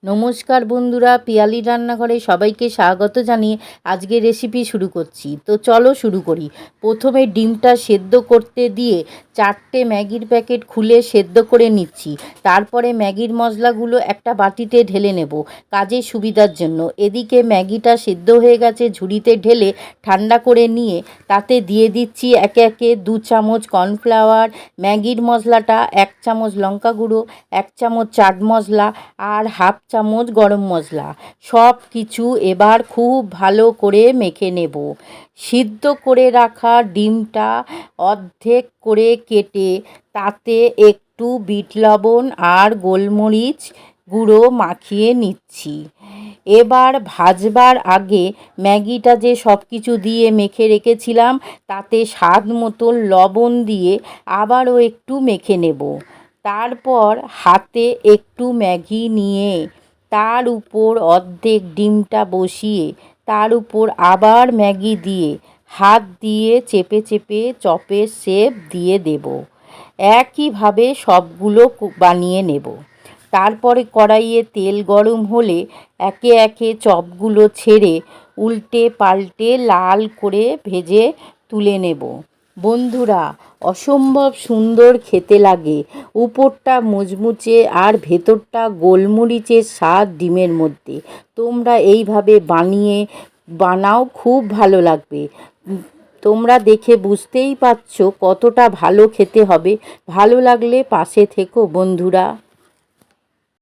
নমস্কার বন্ধুরা, পিয়ালি রান্নাঘরে সবাইকে স্বাগত জানিয়ে আজকে রেসিপি শুরু করছি। তো চলো শুরু করি। প্রথমে ডিমটা সেদ্ধ করতে দিয়ে 4টে ম্যাগির প্যাকেট খুলে সেদ্ধ করে নিচ্ছি। তারপরে ম্যাগির মশলাগুলো একটা বাটিতে ঢেলে নেব কাজের সুবিধার জন্য। এদিকে ম্যাগিটা সেদ্ধ হয়ে গেছে, ঝুড়িতে ঢেলে ঠান্ডা করে নিয়ে তাতে দিয়ে দিচ্ছি একে একে 2 চামচ কর্নফ্লাওয়ার, ম্যাগির মশলাটা 1 চামচ লঙ্কা গুঁড়ো, 1 চামচ চাট মশলা আর হাফ চামচ গরম মশলা। সব কিছু এবার খুব ভালো করে মেখে নেব। সিদ্ধ করে রাখা ডিমটা অর্ধেক করে কেটে তাতে একটু বিট লবণ আর গোলমরিচ গুঁড়ো মাখিয়ে নিচ্ছি। এবার ভাজবার আগে ম্যাগিটা যে সব কিছু দিয়ে মেখে রেখেছিলাম তাতে স্বাদ মতো লবণ দিয়ে আবারও একটু মেখে নেব। তারপর হাতে একটু ম্যাগি নিয়ে তার উপর অর্ধেক ডিমটা বসিয়ে তার উপর আবার ম্যাগি দিয়ে হাত দিয়ে চেপে চেপে চপের শেপ দিয়ে দেব। একইভাবে সবগুলো বানিয়ে নেব। তারপরে কড়াইয়ে তেল গরম হলে একে একে চপগুলো ছেড়ে উল্টে পাল্টে লাল করে ভেজে তুলে নেব। বন্ধুরা, অসম্ভব সুন্দর খেতে লাগে। উপরটা মুচমুচে আর ভেতরটা গোলমরিচের স্বাদ ডিমের মধ্যে। তোমরা এইভাবে বানাও, খুব ভালো লাগবে। তোমরা দেখে বুঝতেই পারছো কতটা ভালো খেতে হবে। ভালো লাগলে পাশে থেকো বন্ধুরা।